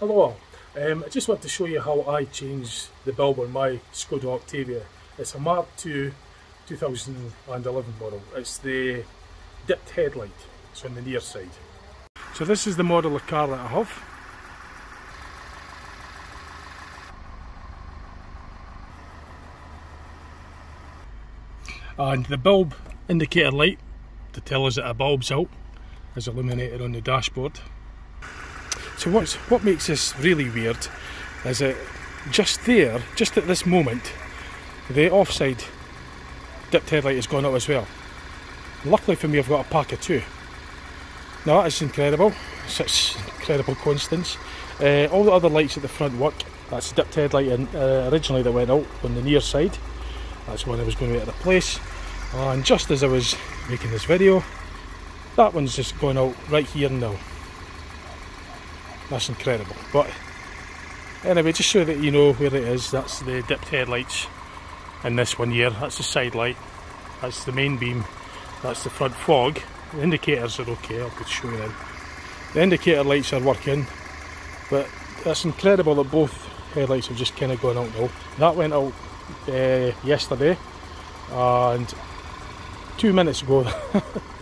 Hello all. I just want to show you how I changed the bulb on my Skoda Octavia. It's a Mark II 2011 model. It's the dipped headlight. It's on the near side. So this is the model of car that I have. And the bulb indicator light to tell us that a bulb's out is illuminated on the dashboard. So what makes this really weird is that just there, just at this moment, the offside dipped headlight has gone out as well. Luckily for me, I've got a pack of two. Now that is incredible, such incredible coincidence. All the other lights at the front work. That's the dipped headlight originally that went out on the near side. That's one I was going to replace. And just as I was making this video, that one's just going out right here now. That's incredible. But anyway, just so that you know where it is, that's the dipped headlights in this one here. That's the side light, that's the main beam, that's the front fog. The indicators are okay, I could show you them. The indicator lights are working, but that's incredible that both headlights have just kind of gone out now. That went out yesterday, and 2 minutes ago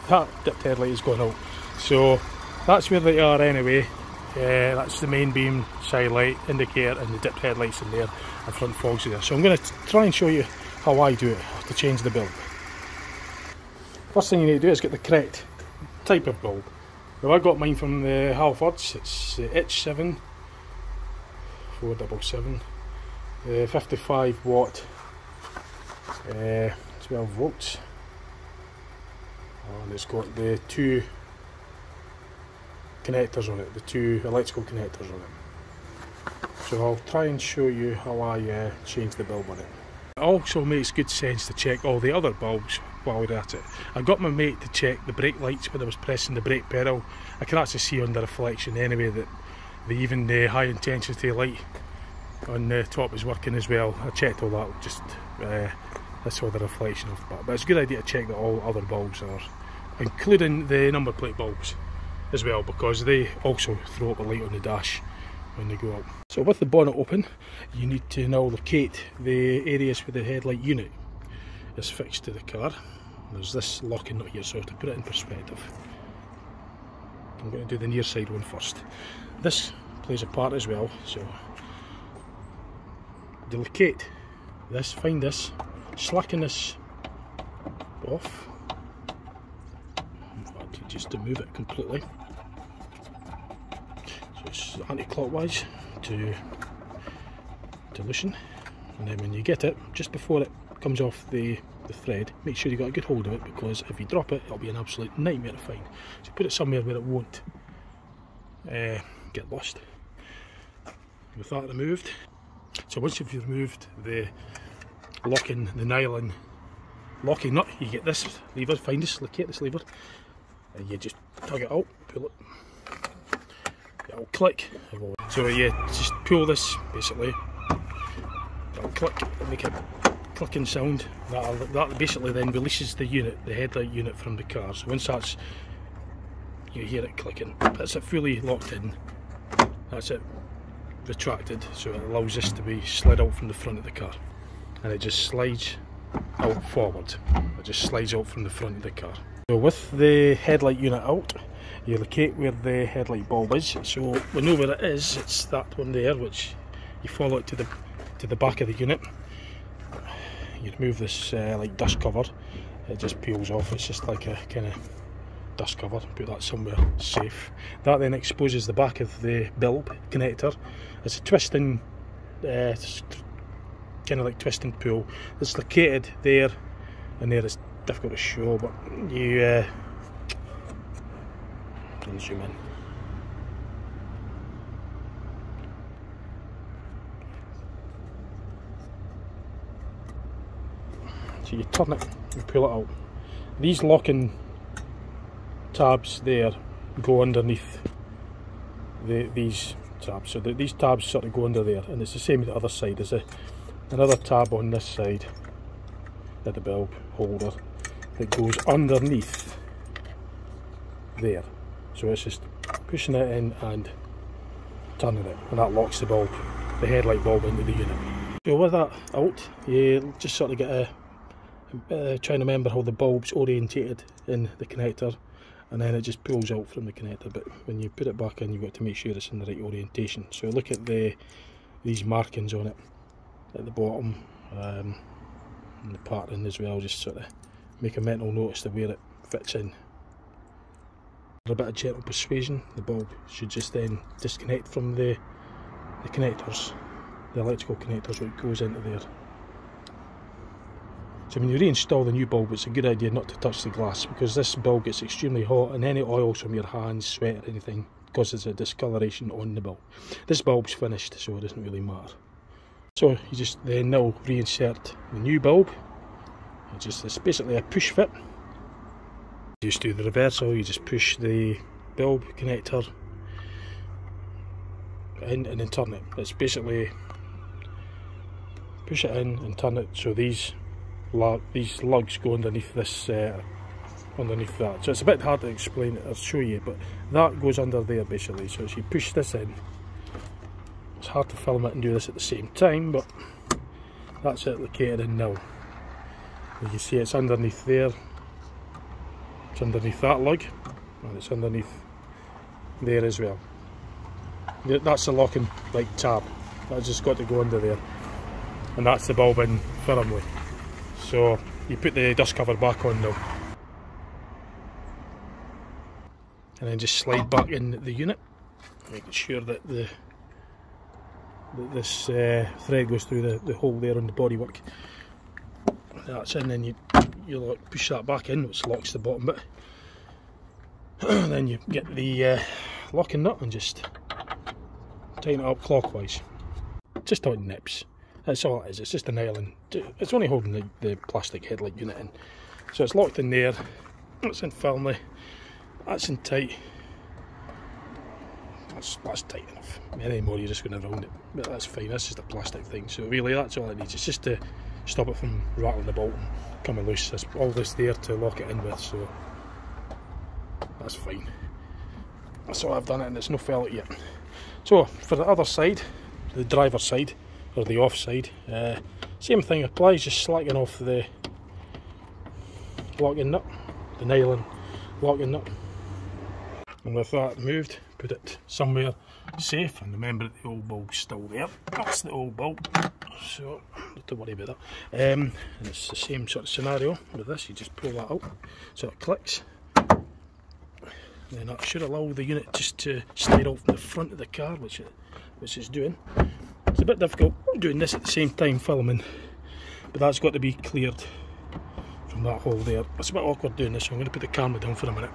that dipped headlight has gone out. So that's where they are anyway. That's the main beam, side light, indicator, and the dipped headlights in there, and front fog's there. So I'm going to try and show you how I do it to change the bulb. First thing you need to do is get the correct type of bulb. Now I got mine from the Halfords. It's the H7 477, 55 watt, 12 volts, and it's got the two connectors on it, the two electrical connectors on it. So I'll try and show you how I change the bulb on it. It also makes good sense to check all the other bulbs while we're at it. I got my mate to check the brake lights when I was pressing the brake pedal. I can actually see on the reflection anyway that even the high intensity light on the top is working as well. I checked all that, just that's all the reflection of that. But it's a good idea to check that all other bulbs are, including the number plate bulbs as well, because they also throw up a light on the dash when they go up. So with the bonnet open, you need to now locate the areas where the headlight unit is fixed to the car. There's this locking nut here, so to put it in perspective, I'm going to do the near side one first. This plays a part as well, so locate this, find this, slacken this off, in fact just to move it completely. So it's anti-clockwise to loosen, and then when you get it, just before it comes off the thread, make sure you got a good hold of it, because if you drop it, it'll be an absolute nightmare to find. So put it somewhere where it won't get lost. With that removed, so once you've removed the the nylon locking nut, you get this lever, find this, locate this lever, and you just tug it out, pull it, it'll click. So you just pull this basically, it'll click and make a clicking sound. That basically then releases the unit, the headlight unit from the car. So once that's, you hear it clicking, that's it fully locked in, that's it retracted, so it allows this to be slid out from the front of the car, and it just slides out forward. It just slides out from the front of the car. So with the headlight unit out, you locate where the headlight bulb is. So we know where it is. It's that one there, which you follow it to the back of the unit. You remove this like dust cover. It just peels off. It's just like a kind of dust cover. Put that somewhere safe. That then exposes the back of the bulb connector. It's a twisting, kind of like twist and pull. It's located there, and there. It's difficult to show, but you can zoom in. So you turn it and pull it out. These locking tabs there go underneath these tabs, so these tabs sort of go under there, and it's the same with the other side. There's another tab on this side at the bulb holder that goes underneath there, so it's just pushing it in and turning it, and that locks the bulb, the headlight bulb, into the unit. So with that out, you just sort of get trying to remember how the bulb's orientated in the connector, and then it just pulls out from the connector. But when you put it back in, you've got to make sure it's in the right orientation. So look at these markings on it at the bottom, and the pattern as well, just sort of make a mental note as to where it fits in. A bit of gentle persuasion, the bulb should just then disconnect from the connectors, the electrical connectors, which goes into there. So when you reinstall the new bulb, it's a good idea not to touch the glass, because this bulb gets extremely hot, and any oils from your hands, sweat or anything causes a discoloration on the bulb. This bulb's finished, so it doesn't really matter. So you just then now reinsert the new bulb. It's basically a push fit. You just do the reversal, you just push the bulb connector in and then turn it. It's basically push it in and turn it, so these lugs go underneath this, underneath that. So it's a bit hard to explain it or show you, but that goes under there basically. So as you push this in, it's hard to film it and do this at the same time, but that's it located in now. You can see it's underneath there, it's underneath that lug, and it's underneath there as well. That's the locking tab, that's just got to go under there, and that's the bulb in firmly. So you put the dust cover back on now, and then just slide back in the unit, making sure that this thread goes through the hole there on the bodywork. That's in, then you push that back in, which locks the bottom bit. Then you get the locking nut and just tighten it up clockwise, just till it nips. That's all it is, it's just an island. It's only holding the plastic headlight unit in. So it's locked in there, it's in firmly, that's in tight. That's tight enough. Any more you're just going to round it, but that's fine, that's just a plastic thing. So really that's all it needs, it's just to stop it from rattling the bolt and coming loose. There's all this there to lock it in with, so that's fine. That's all I've done it, and it's no fell out yet. So for the other side, the driver's side, or the off side, same thing applies, just slacking off the locking nut, the nylon locking nut. And with that removed, put it somewhere safe, and remember that the old bulb's still there. That's the old bulb, so don't worry about that. And it's the same sort of scenario with this. You just pull that out so it clicks. Then that should allow the unit just to slide off the front of the car, which it's doing. It's a bit difficult doing this at the same time filming, but that's got to be cleared from that hole there. It's a bit awkward doing this, so I'm going to put the camera down for a minute.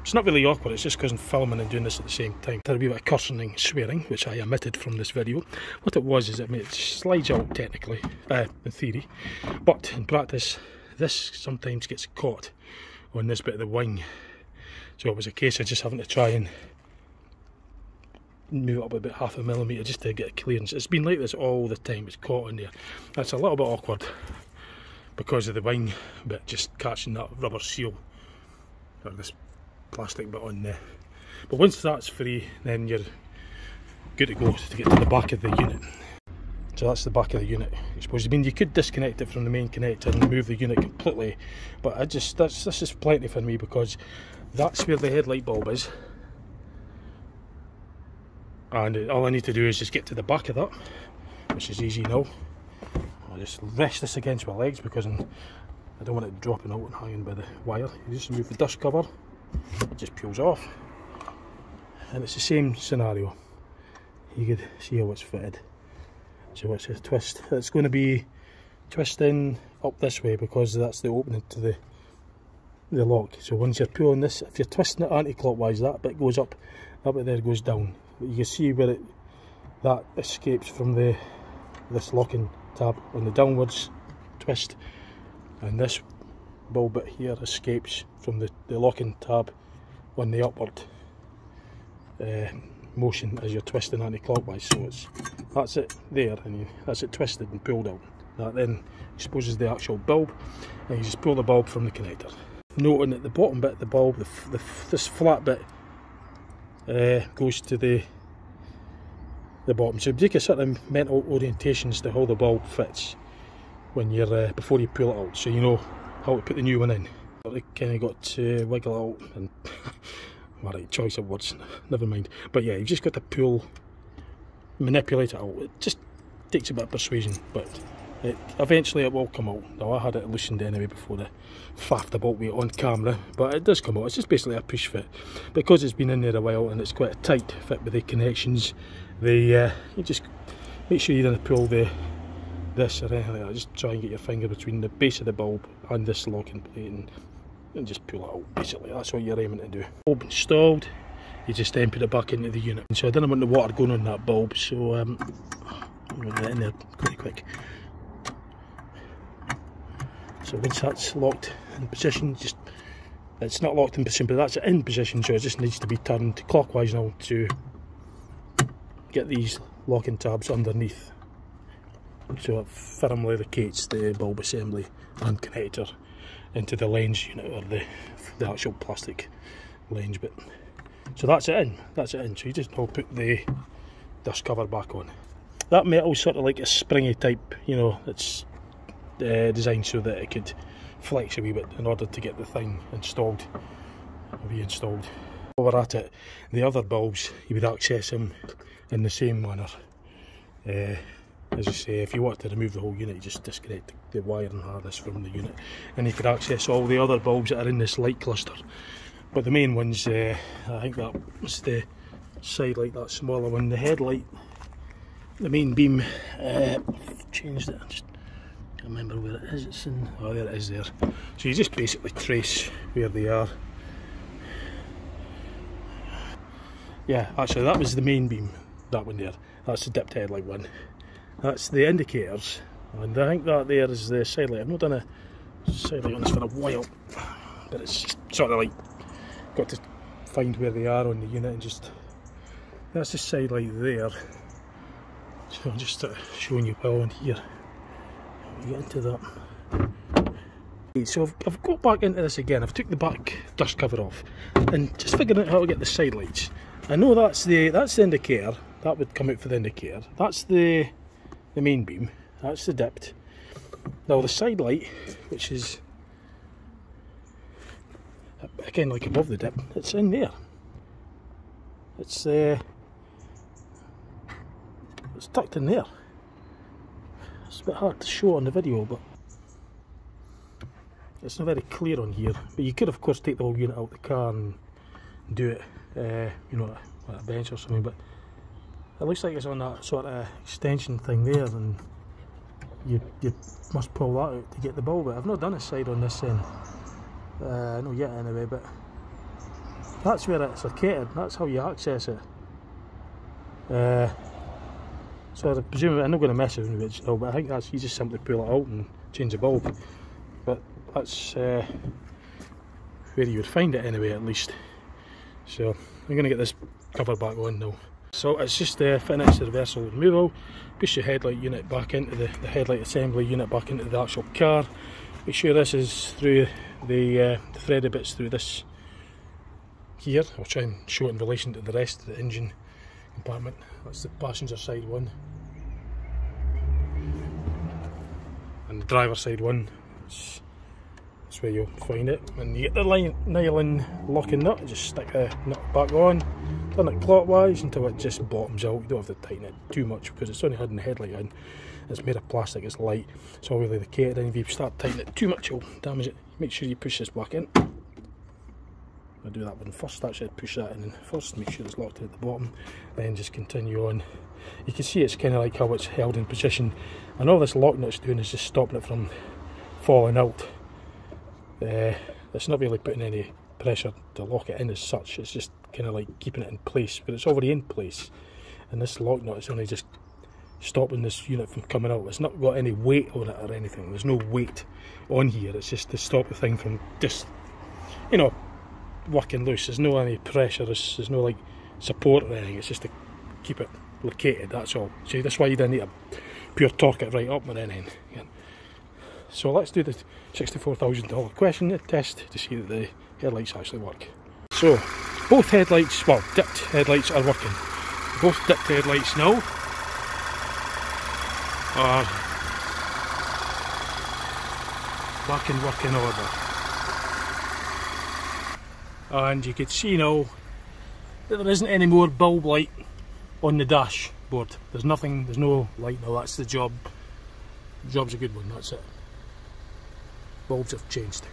It's not really awkward, it's just because I'm filming and doing this at the same time. There'll be a bit of cursing and swearing, which I omitted from this video. What it was is it slides out technically, in theory, but in practice this sometimes gets caught on this bit of the wing. So it was a case of just having to try and move it up about ½ millimetre just to get a clearance. It's been like this all the time, it's caught in there. That's a little bit awkward because of the wing bit just catching that rubber seal, or this plastic bit on there. But once that's free, then you're good to go to get to the back of the unit. So that's the back of the unit. I mean, you could disconnect it from the main connector and remove the unit completely, but this is plenty for me, because that's where the headlight bulb is, and all I need to do is just get to the back of that, which is easy now. I'll just rest this against my legs because I don't want it dropping out and hanging by the wire. You just remove the dust cover, it just peels off, and it's the same scenario. You could see how it's fitted. So it's a twist. It's going to be twisting up this way because that's the opening to the lock. So once you're pulling this, if you're twisting it anti-clockwise, that bit goes up, that bit there goes down. But you can see where that escapes from this locking tab on the downwards twist, and this bulb bit here escapes from the locking tab on the upward motion as you're twisting anti-clockwise. So that's it there, and that's it twisted and pulled out. That then exposes the actual bulb, and you just pull the bulb from the connector. Noting at the bottom bit of the bulb, this flat bit goes to the the bottom. So take a sort of mental orientations to how the bulb fits when you're before you pull it out, so you know how to put the new one in. I kind of got to wiggle it out, and alright, choice of words, never mind. But yeah, you've just got to manipulate it out. It just takes a bit of persuasion, but eventually it will come out. Now I had it loosened anyway before I faffed about with it on camera, but it does come out. It's just basically a push fit. Because it's been in there a while and it's quite a tight fit with the connections, you just make sure you don't pull this or anything like that. Just try and get your finger between the base of the bulb and this locking plate and just pull it out. Basically that's what you're aiming to do. Bulb installed, you just then put it back into the unit. So I didn't want the water going on that bulb, so I'm going to get in there quite quick. So once that's locked in position, it's not locked in position, but that's in position, so it just needs to be turned clockwise now to get these locking tabs underneath, so it firmly locates the bulb assembly and connector into the lens unit, or the actual plastic lens bit. So that's it in. So you just now put the dust cover back on. That metal's sort of like a springy type, you know, it's designed so that it could flex a wee bit in order to get the thing installed, reinstalled. While we're at it, the other bulbs, you would access them in the same manner. As I say, if you want to remove the whole unit, you just disconnect the wiring harness from the unit, and you could access all the other bulbs that are in this light cluster. But the main ones, I think that was the side light, that smaller one, the headlight, the main beam. I've changed it, I just can't remember where it is. It's in, oh there it is there. So you just basically trace where they are. Yeah, actually that was the main beam, that one there. That's the dipped headlight one. That's the indicators, and I think that there is the side light. I've not done a side light on this for a while, but it's just sort of like got to find where they are on the unit, and just that's the side light there. So I'm just showing you well on here. We get into that. So I've got back into this again. I've took the back dust cover off and just figuring out how to get the side lights. I know that's the indicator. That would come out for the indicator. That's the main beam. That's the dipped. Now the side light, which is again like above the dip, it's in there. It's tucked in there. It's a bit hard to show on the video, but it's not very clear on here. But you could of course take the whole unit out of the car and do it, you know, at a bench or something. But it looks like it's on that sort of extension thing there, and you must pull that out to get the bulb out. I've not done a side on this end, not yet anyway, but that's where it's located. That's how you access it. So I presume I'm not going to mess with it still, but I think that's, you just simply pull it out and change the bulb. But that's where you would find it anyway, at least. So I'm going to get this cover back on now. So it's just finished the reversal removal. Push the headlight unit back into the headlight assembly unit back into the actual car. Make sure this is through the threaded bits through this here. I'll try and show it in relation to the rest of the engine compartment. That's the passenger side one, and the driver side one. That's where you'll find it. And you get the nylon locking nut, just stick the nut back on, turn it clockwise until it just bottoms out. You don't have to tighten it too much because it's only had the headlight in. It's made of plastic, it's light, it's all really located, and if you start tightening it too much, you'll damage it. Make sure you push this back in. I'll do that one first, actually push that in first, make sure it's locked at the bottom, then just continue on. You can see it's kind of like how it's held in position, and all this lock nut's doing is just stopping it from falling out. It's not really putting any pressure to lock it in as such, it's just kind of like keeping it in place, but it's already in place, and this lock nut is only just stopping this unit from coming out. It's not got any weight on it or anything, there's no weight on here, it's just to stop the thing from just, you know, working loose. There's no any pressure, there's no like support or anything, it's just to keep it located, that's all. So that's why you don't need to pure torque it right up or anything. So let's do the $64,000 question, the test, to see that the headlights actually work. So both headlights, well, dipped headlights are working. Both dipped headlights now. are back in working order. And you can see now that there isn't any more bulb light on the dashboard. There's nothing, there's no light now. That's the job. The job's a good one, that's it. Bulbs have changed.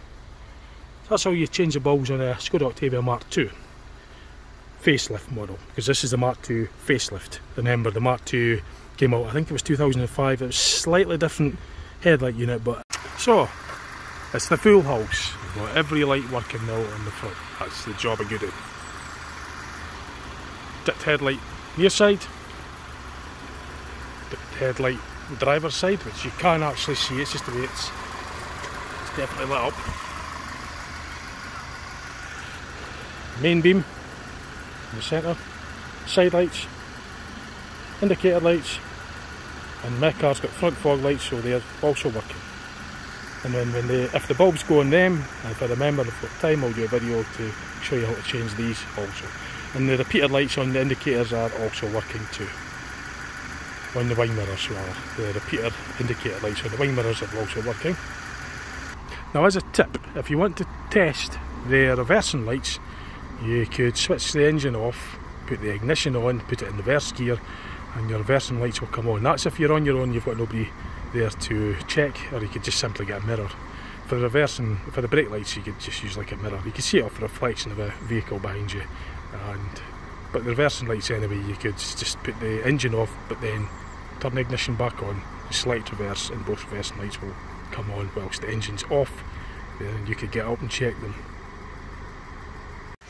That's how you change the bulbs on a Skoda Octavia mk2 facelift model, because this is the mk2 facelift. Remember, the mk2 came out, I think it was 2005. It was slightly different headlight unit, but so it's the full house. We've got every light working now on the front. That's the job of goody. Dipped headlight near side, dipped headlight driver's side, which you can't actually see. It's just the way it's definitely lit up. Main beam in the centre, side lights, indicator lights, and my car's got front fog lights, so they're also working. And then if the bulbs go on them, and if I remember, if I've got time, I'll do a video to show you how to change these also. And the repeater lights on the indicators are also working too. On the wing mirrors rather. The repeater indicator lights on the wing mirrors are also working. Now, as a tip, if you want to test the reversing lights, you could switch the engine off, put the ignition on, put it in reverse gear, and your reversing lights will come on. That's if you're on your own, you've got nobody there to check, or you could just simply get a mirror. For reversing, for the brake lights, you could just use like a mirror. You can see it off the reflection of a vehicle behind you. But the reversing lights anyway, you could just put the engine off, but then turn the ignition back on, select reverse, and both reversing lights will come on whilst the engine's off. Then you could get up and check them.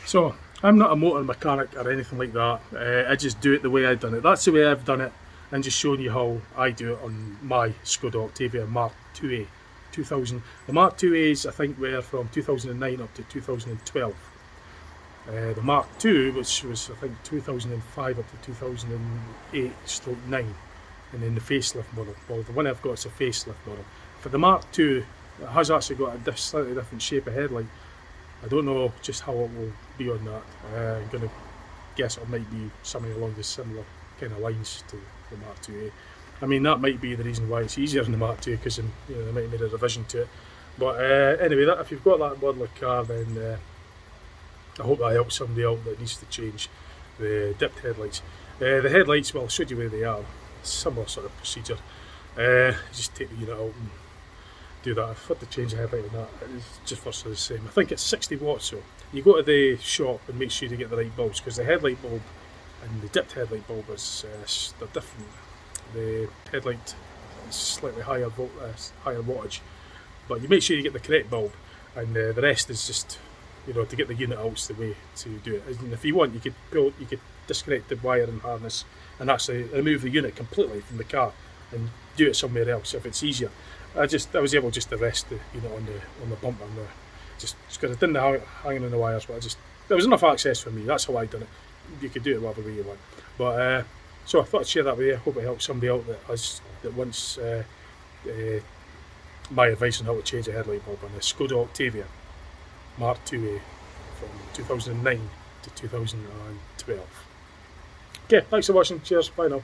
So, I'm not a motor mechanic or anything like that. I just do it the way I've done it. That's the way I've done it, and just showing you how I do it on my Skoda Octavia mk2. 2000. The mk2As I think were from 2009 up to 2012. The mk2, which was I think 2005 up to 2008/9, and then the facelift model. Well, the one I've got is a facelift model. For the mk2, it has actually got a slightly different shape of headlight. I don't know just how it will be on that. I'm going to guess it might be something along the similar kind of lines to the mk2A. I mean, that might be the reason why it's easier in the mk2, because they might have made a revision to it. But anyway, if you've got that model of car, then I hope that helps somebody out that needs to change the dipped headlights. The headlights, well, I'll show you where they are. Similar sort of procedure. Just take the unit out and do that. I've had to change the headlight on that. It's just virtually the same. I think it's 60 watts, so you go to the shop and make sure you get the right bulbs, because the headlight bulb and the dipped headlight bulb is they're different. The headlight is slightly higher wattage, but you make sure you get the correct bulb, and the rest is just, to get the unit out is the way to do it. And if you want, you could disconnect the wire and harness and actually remove the unit completely from the car and do it somewhere else if it's easier. I was able just to rest the unit on the bumper and just because it didn't hang on the wires, but there was enough access for me. That's how I done it. You could do it whatever way you want. But so I thought I'd share that with you. I hope it helps somebody out that wants my advice on how to change a headlight bulb on the Skoda Octavia mk2A from 2009 to 2012. Okay, thanks for watching. Cheers. Bye now.